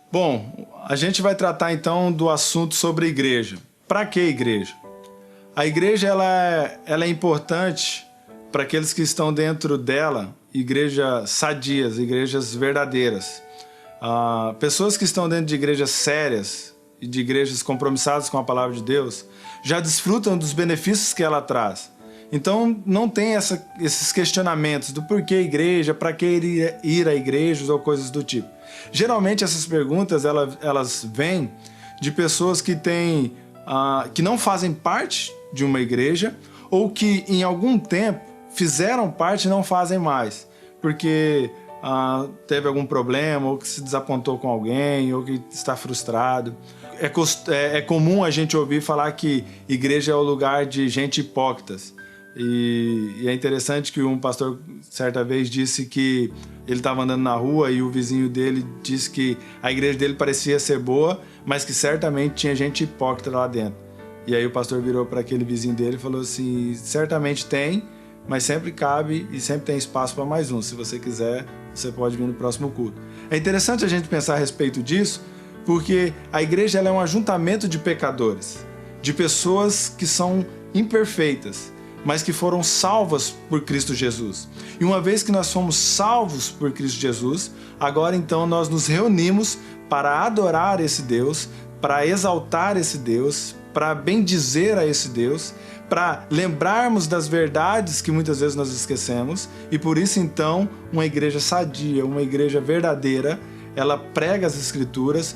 Bom, a gente vai tratar então do assunto sobre igreja. Para que igreja? A igreja ela é importante para aqueles que estão dentro dela, igrejas sadias, igrejas verdadeiras. Pessoas que estão dentro de igrejas sérias e de igrejas compromissadas com a palavra de Deus já desfrutam dos benefícios que ela traz. Então não tem esses questionamentos do porquê igreja, para que ir a igrejas ou coisas do tipo. Geralmente essas perguntas elas vêm de pessoas que não fazem parte de uma igreja ou que em algum tempo fizeram parte e não fazem mais, porque teve algum problema ou que se desapontou com alguém ou que está frustrado. É comum a gente ouvir falar que igreja é o lugar de gente hipócritas. E é interessante que um pastor certa vez disse que ele estava andando na rua e o vizinho dele disse que a igreja dele parecia ser boa, mas que certamente tinha gente hipócrita lá dentro. E aí o pastor virou para aquele vizinho dele e falou assim: certamente tem, mas sempre cabe e sempre tem espaço para mais um. Se você quiser, você pode vir no próximo culto. É interessante a gente pensar a respeito disso, porque a igreja ela é um ajuntamento de pecadores, de pessoas que são imperfeitas, mas que foram salvas por Cristo Jesus. E uma vez que nós fomos salvos por Cristo Jesus, agora então nós nos reunimos para adorar esse Deus, para exaltar esse Deus, para bendizer a esse Deus, para lembrarmos das verdades que muitas vezes nós esquecemos. E por isso então uma igreja sadia, uma igreja verdadeira, ela prega as Escrituras,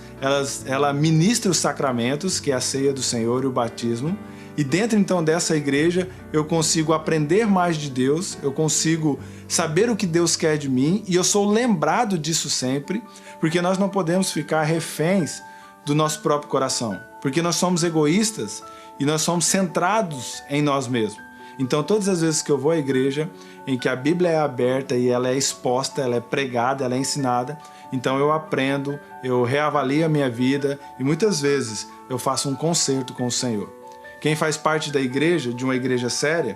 ela ministra os sacramentos, que é a ceia do Senhor e o batismo. E dentro então dessa igreja eu consigo aprender mais de Deus, eu consigo saber o que Deus quer de mim e eu sou lembrado disso sempre, porque nós não podemos ficar reféns do nosso próprio coração, porque nós somos egoístas e nós somos centrados em nós mesmos. Então todas as vezes que eu vou à igreja, em que a Bíblia é aberta e ela é exposta, ela é pregada, ela é ensinada, então eu aprendo, eu reavalio a minha vida e muitas vezes eu faço um concerto com o Senhor. Quem faz parte da igreja, de uma igreja séria,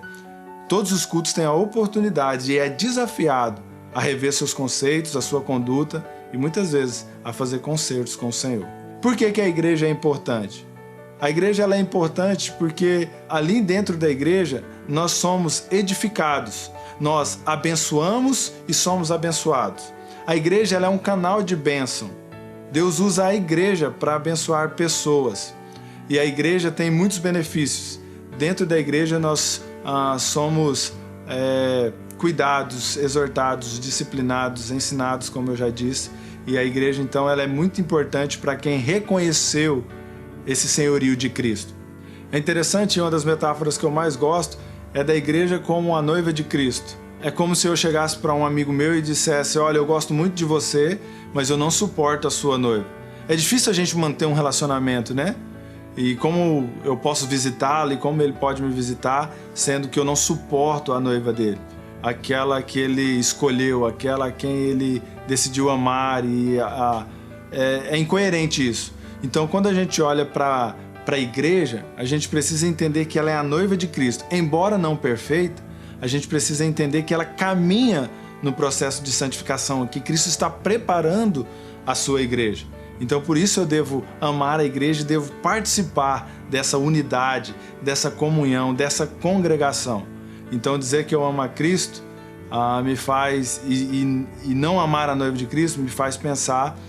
todos os cultos têm a oportunidade e é desafiado a rever seus conceitos, a sua conduta e muitas vezes a fazer concertos com o Senhor. Por que a igreja é importante? A igreja ela é importante porque ali dentro da igreja nós somos edificados, nós abençoamos e somos abençoados. A igreja ela é um canal de bênção. Deus usa a igreja para abençoar pessoas. E a igreja tem muitos benefícios. Dentro da igreja nós somos cuidados, exortados, disciplinados, ensinados, como eu já disse. E a igreja então ela é muito importante para quem reconheceu esse senhorio de Cristo. É interessante, uma das metáforas que eu mais gosto é da igreja como a noiva de Cristo. É como se eu chegasse para um amigo meu e dissesse: olha, eu gosto muito de você, mas eu não suporto a sua noiva. É difícil a gente manter um relacionamento, né? E como eu posso visitá-lo e como ele pode me visitar, sendo que eu não suporto a noiva dele, aquela que ele escolheu, aquela a quem ele decidiu amar, e é incoerente isso. Então quando a gente olha para a igreja, a gente precisa entender que ela é a noiva de Cristo. Embora não perfeita, a gente precisa entender que ela caminha no processo de santificação, que Cristo está preparando a sua igreja. Então por isso eu devo amar a igreja e devo participar dessa unidade, dessa comunhão, dessa congregação. Então dizer que eu amo a Cristo me faz, e não amar a noiva de Cristo me faz pensar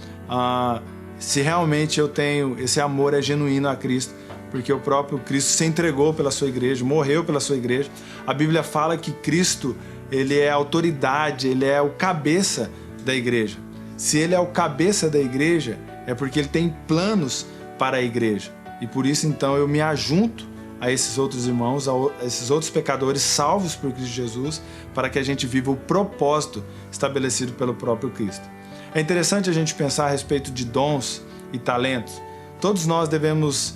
se realmente eu tenho, esse amor é genuíno a Cristo, porque o próprio Cristo se entregou pela sua igreja, morreu pela sua igreja. A Bíblia fala que Cristo, ele é a autoridade, ele é o cabeça da igreja. Se ele é o cabeça da igreja, é porque ele tem planos para a igreja. E por isso, então, eu me ajunto a esses outros irmãos, a esses outros pecadores salvos por Cristo Jesus, para que a gente viva o propósito estabelecido pelo próprio Cristo. É interessante a gente pensar a respeito de dons e talentos. Todos nós devemos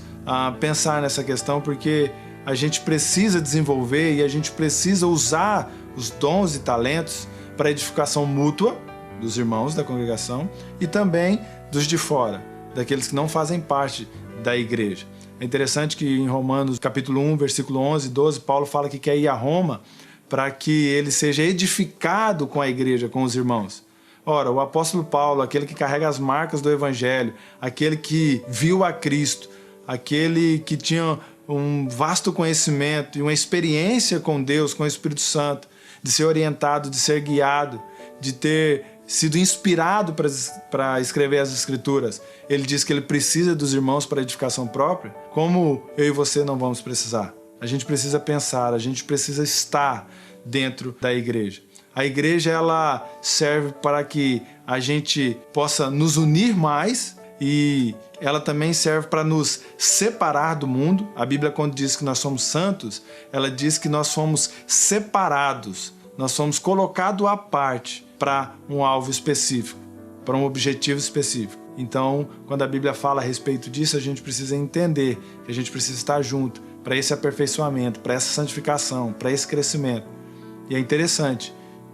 pensar nessa questão, porque a gente precisa desenvolver e a gente precisa usar os dons e talentos para a edificação mútua dos irmãos da congregação e também dos de fora, daqueles que não fazem parte da igreja. É interessante que em Romanos capítulo 1, versículo 11 e 12, Paulo fala que quer ir a Roma para que ele seja edificado com a igreja, com os irmãos. Ora, o apóstolo Paulo, aquele que carrega as marcas do Evangelho, aquele que viu a Cristo, aquele que tinha um vasto conhecimento e uma experiência com Deus, com o Espírito Santo, de ser orientado, de ser guiado, de ter sido inspirado para escrever as Escrituras. Ele diz que ele precisa dos irmãos para edificação própria. Como eu e você não vamos precisar? A gente precisa pensar, a gente precisa estar dentro da igreja. A igreja, ela serve para que a gente possa nos unir mais, e ela também serve para nos separar do mundo. A Bíblia, quando diz que nós somos santos, ela diz que nós somos separados, nós somos colocados à parte para um alvo específico, para um objetivo específico. Então, quando a Bíblia fala a respeito disso, a gente precisa entender que a gente precisa estar junto para esse aperfeiçoamento, para essa santificação, para esse crescimento. E é interessante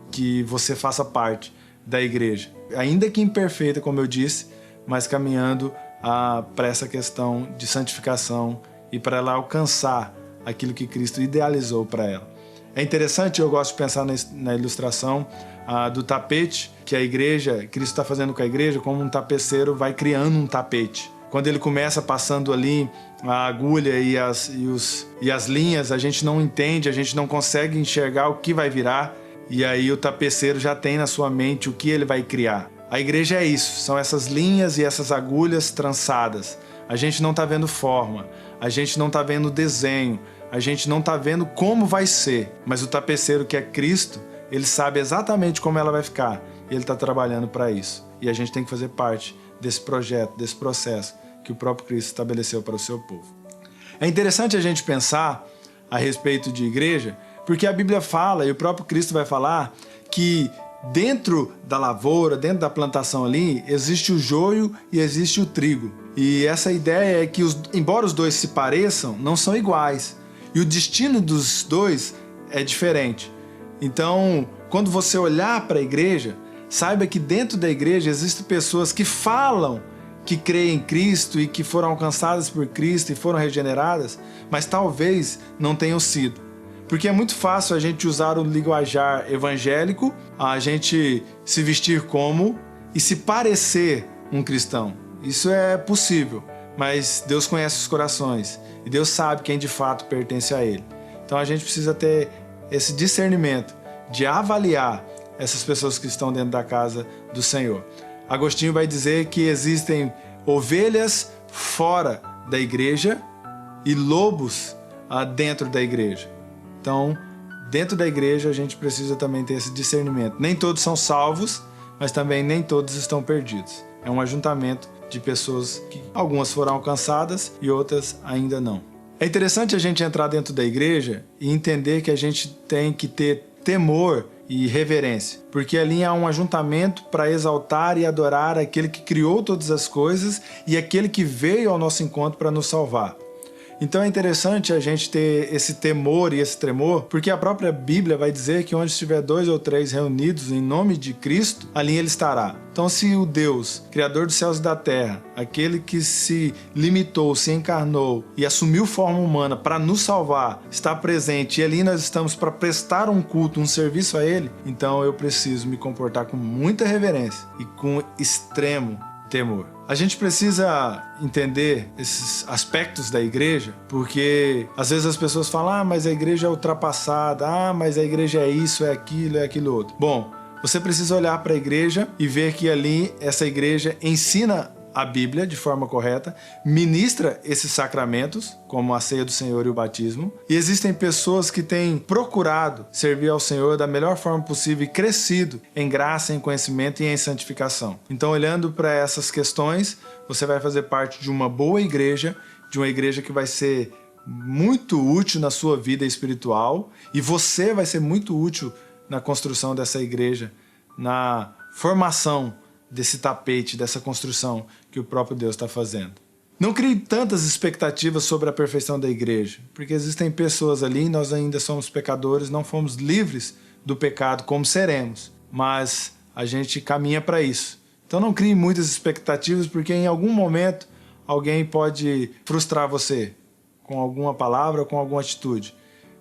que você faça parte da igreja, ainda que imperfeita, como eu disse, mas caminhando para essa questão de santificação e para ela alcançar aquilo que Cristo idealizou para ela. É interessante, eu gosto de pensar na ilustração do tapete que a igreja, Cristo está fazendo com a igreja, como um tapeceiro vai criando um tapete. Quando ele começa passando ali a agulha e as linhas, a gente não entende, a gente não consegue enxergar o que vai virar, e aí o tapeceiro já tem na sua mente o que ele vai criar. A igreja é isso, são essas linhas e essas agulhas trançadas. A gente não está vendo forma, a gente não está vendo desenho, a gente não está vendo como vai ser, mas o tapeceiro, que é Cristo, ele sabe exatamente como ela vai ficar, e ele está trabalhando para isso. E a gente tem que fazer parte desse projeto, desse processo que o próprio Cristo estabeleceu para o seu povo. É interessante a gente pensar a respeito de igreja, porque a Bíblia fala, e o próprio Cristo vai falar, que dentro da lavoura, dentro da plantação ali, existe o joio e existe o trigo. E essa ideia é que, embora os dois se pareçam, não são iguais. E o destino dos dois é diferente. Então, quando você olhar para a igreja, saiba que dentro da igreja existem pessoas que falam que creem em Cristo e que foram alcançadas por Cristo e foram regeneradas, mas talvez não tenham sido. Porque é muito fácil a gente usar o linguajar evangélico, a gente se vestir como e se parecer um cristão. Isso é possível, mas Deus conhece os corações e Deus sabe quem de fato pertence a Ele. Então a gente precisa ter esse discernimento de avaliar essas pessoas que estão dentro da casa do Senhor. Agostinho vai dizer que existem ovelhas fora da igreja e lobos dentro da igreja. Então, dentro da igreja, a gente precisa também ter esse discernimento. Nem todos são salvos, mas também nem todos estão perdidos. É um ajuntamento de pessoas que algumas foram alcançadas e outras ainda não. É interessante a gente entrar dentro da igreja e entender que a gente tem que ter temor e reverência, porque ali há um ajuntamento para exaltar e adorar aquele que criou todas as coisas e aquele que veio ao nosso encontro para nos salvar. Então é interessante a gente ter esse temor e esse tremor, porque a própria Bíblia vai dizer que onde estiver 2 ou 3 reunidos em nome de Cristo, ali Ele estará. Então, se o Deus, Criador dos céus e da terra, aquele que se limitou, se encarnou e assumiu forma humana para nos salvar, está presente e ali nós estamos para prestar um culto, um serviço a Ele, então eu preciso me comportar com muita reverência e com extremo temor. A gente precisa entender esses aspectos da igreja, porque às vezes as pessoas falam, mas a igreja é ultrapassada, mas a igreja é isso, é aquilo outro. Bom, você precisa olhar para a igreja e ver que ali essa igreja ensina a Bíblia de forma correta, ministra esses sacramentos, como a ceia do Senhor e o batismo, e existem pessoas que têm procurado servir ao Senhor da melhor forma possível e crescido em graça, em conhecimento e em santificação. Então, olhando para essas questões, você vai fazer parte de uma boa igreja, de uma igreja que vai ser muito útil na sua vida espiritual, e você vai ser muito útil na construção dessa igreja, na formação desse tapete, dessa construção que o próprio Deus está fazendo. Não crie tantas expectativas sobre a perfeição da igreja, porque existem pessoas ali, nós ainda somos pecadores, não fomos livres do pecado como seremos, mas a gente caminha para isso. Então não crie muitas expectativas, porque em algum momento alguém pode frustrar você com alguma palavra ou com alguma atitude.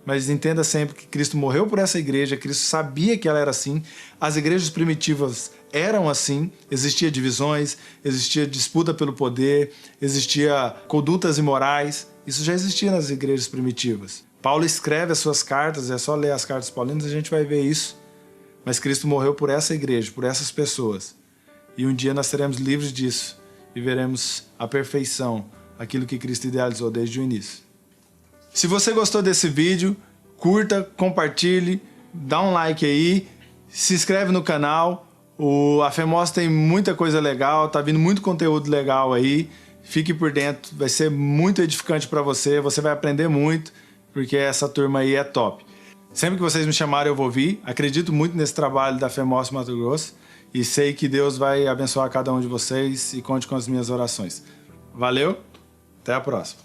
Mas entenda sempre que Cristo morreu por essa igreja, Cristo sabia que ela era assim, as igrejas primitivas eram assim, existia divisões, existia disputa pelo poder, existia condutas imorais. Isso já existia nas igrejas primitivas. Paulo escreve as suas cartas, é só ler as cartas paulinas e a gente vai ver isso. Mas Cristo morreu por essa igreja, por essas pessoas. E um dia nós seremos livres disso e veremos a perfeição, aquilo que Cristo idealizou desde o início. Se você gostou desse vídeo, curta, compartilhe, dá um like aí, se inscreve no canal. A FEMOS tem muita coisa legal, tá vindo muito conteúdo legal aí. Fique por dentro, vai ser muito edificante para você, você vai aprender muito, porque essa turma aí é top. Sempre que vocês me chamarem eu vou vir, acredito muito nesse trabalho da FEMOS Mato Grosso e sei que Deus vai abençoar cada um de vocês e conte com as minhas orações. Valeu, até a próxima.